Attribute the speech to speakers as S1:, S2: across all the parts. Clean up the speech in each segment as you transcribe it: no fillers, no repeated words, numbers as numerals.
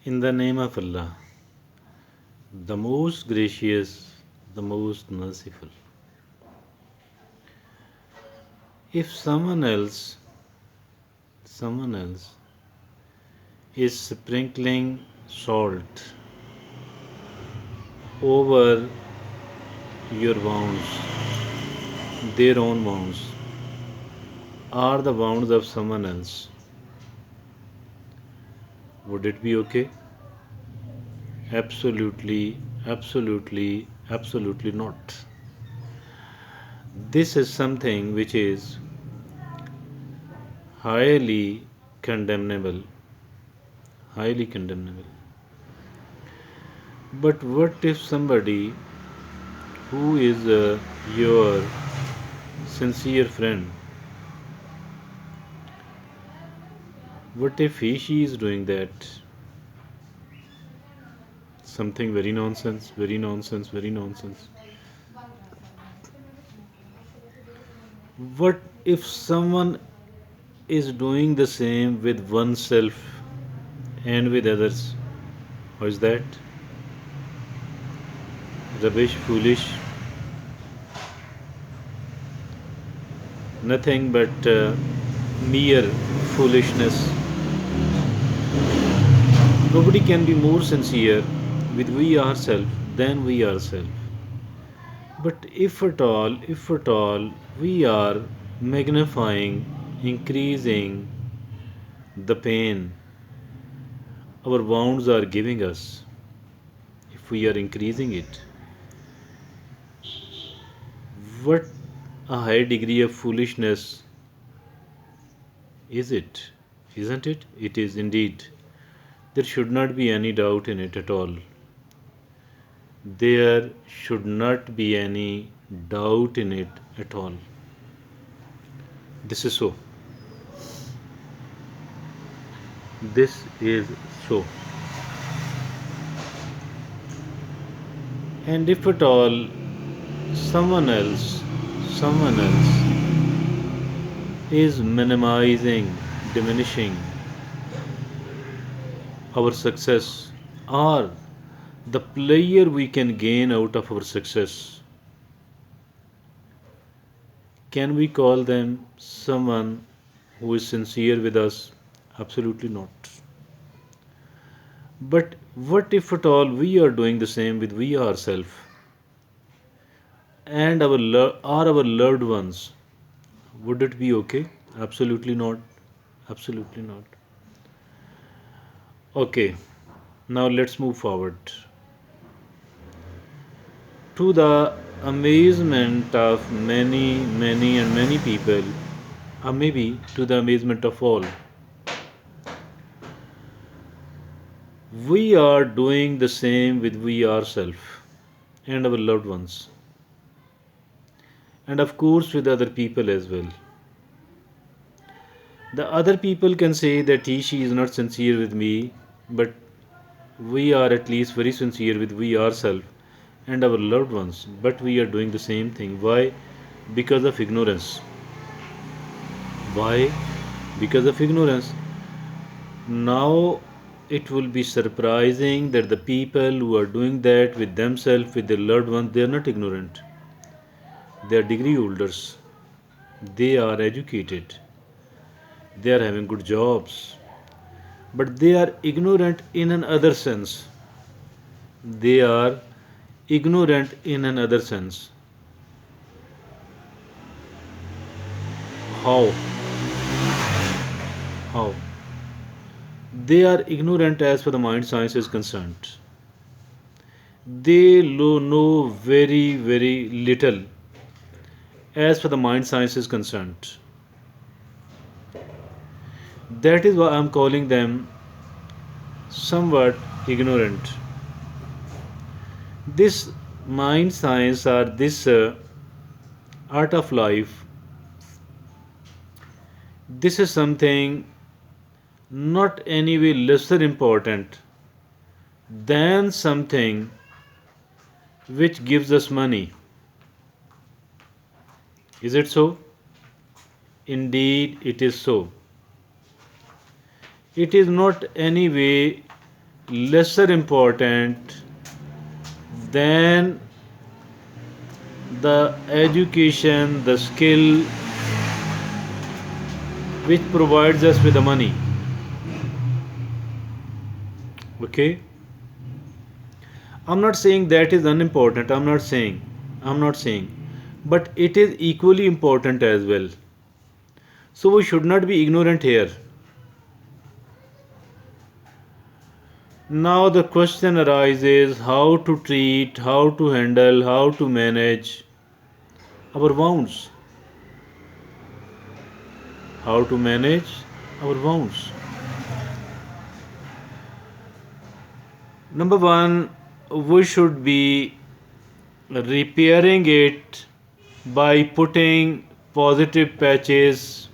S1: In the name of Allah, the most gracious, the most merciful. If someone else is sprinkling salt over your wounds, their own wounds, or the wounds of someone else, would it be okay? Absolutely, absolutely, absolutely not. This is something which is highly condemnable, highly condemnable. But what if somebody who is your sincere friend, what if she is doing that? Something very nonsense, very nonsense, very nonsense. What if someone is doing the same with oneself and with others? How is that? Rubbish, foolish, nothing but mere foolishness. Nobody can be more sincere with we ourselves than we ourselves. But if at all, we are magnifying, increasing the pain our wounds are giving us, if we are increasing it, what a high degree of foolishness is it? Isn't it? It is indeed. There should not be any doubt in it at all. There should not be any doubt in it at all. This is so. This is so. And if at all someone else is minimizing, diminishing our success or the pleasure we can gain out of our success, can we call them someone who is sincere with us? Absolutely not. But what if at all we are doing the same with we ourselves and our loved ones? Would it be okay? Absolutely not. Absolutely not. Okay, now let's move forward. To the amazement of many, many, and many people, or maybe to the amazement of all, we are doing the same with we ourselves and our loved ones, and of course with other people as well. The other people can say that she is not sincere with me, but we are at least very sincere with we ourselves and our loved ones, but we are doing the same thing. Why? Because of ignorance. Why? Because of ignorance. Now it will be surprising that the people who are doing that with themselves, with their loved ones, they are not ignorant. They are degree holders. They are educated. They are having good jobs. But they are ignorant in another sense. They are ignorant in another sense. How? How? They are ignorant as far the mind science is concerned. They know very, very little as far the mind science is concerned. That is why I am calling them somewhat ignorant. This mind science or this art of life, this is something not anyway lesser important than something which gives us money. Is it so? Indeed, it is so. It is not any way lesser important than the education, the skill which provides us with the money. Okay? I'm not saying that is unimportant. I'm not saying. But it is equally important as well. So we should not be ignorant here. Now the question arises how to treat, how to handle, how to manage our wounds. How to manage our wounds. Number one, we should be repairing it by putting positive patches,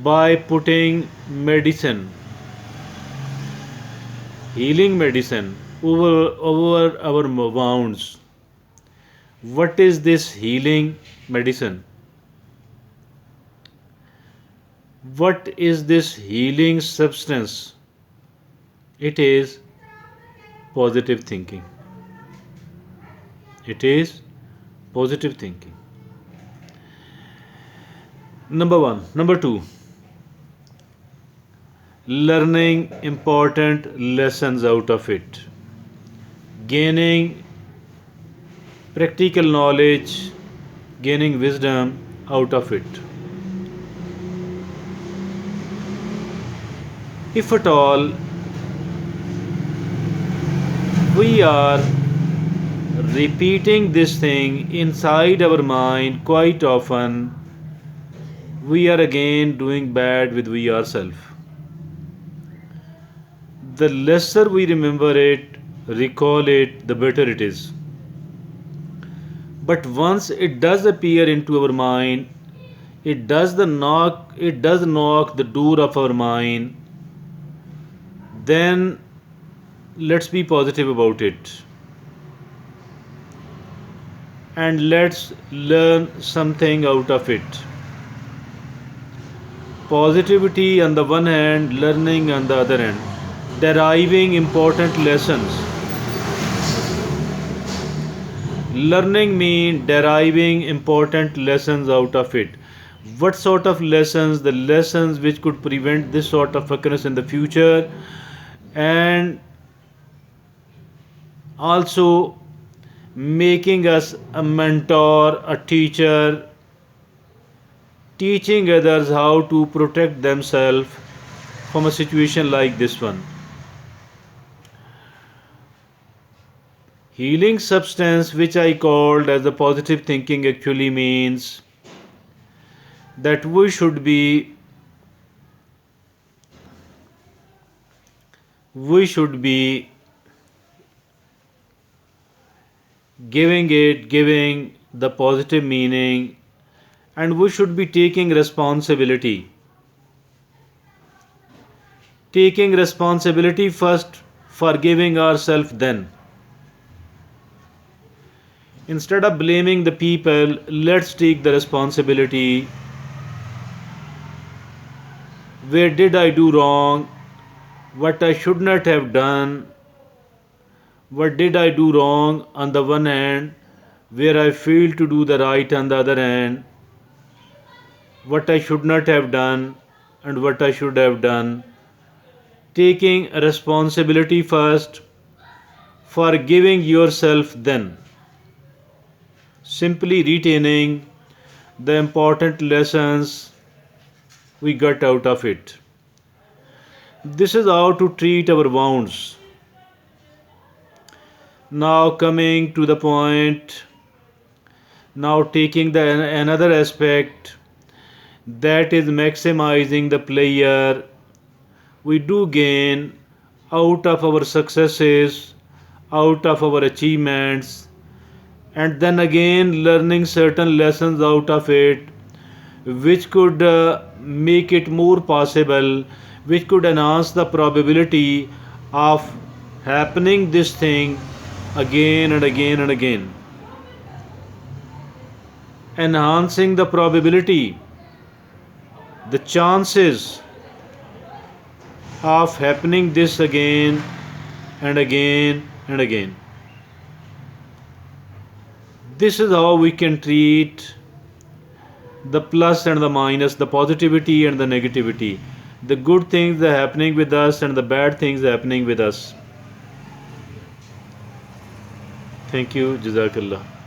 S1: by putting medicine, healing medicine over our wounds. What is this healing medicine? What is this healing substance? It is positive thinking. It is positive thinking. Number one. Number two, learning important lessons out of it, gaining practical knowledge, gaining wisdom out of it. If at all we are repeating this thing inside our mind quite often, we are again doing bad with we ourselves. The lesser we remember it, recall it, the better it is. But once it does appear into our mind, it does knock the door of our mind, then let's be positive about it. And let's learn something out of it. Positivity on the one hand, learning on the other hand, deriving important lessons. Learning means deriving important lessons out of it. What sort of lessons? The lessons which could prevent this sort of occurrence in the future, and also making us a mentor, a teacher, teaching others how to protect themselves from a situation like this one. Healing substance, which I called as the positive thinking, actually means that we should be giving the positive meaning, and we should be taking responsibility first, forgiving ourselves then. Instead of blaming the people, let's take the responsibility. Where did I do wrong? What I should not have done? What did I do wrong on the one hand, where I failed to do the right on the other hand? What I should not have done and what I should have done. Taking responsibility first, forgiving yourself then. Simply retaining the important lessons we got out of it. This is how to treat our wounds. Now coming to the point, now taking the another aspect, that is maximizing the player. We do gain out of our successes, out of our achievements, and then again learning certain lessons out of it, which could make it more possible, which could enhance the probability of happening this thing again and again and again. Enhancing the probability, the chances of happening this again and again and again. This is how we can treat the plus and the minus, the positivity and the negativity, the good things that are happening with us and the bad things happening with us. Thank you. Jazakallah.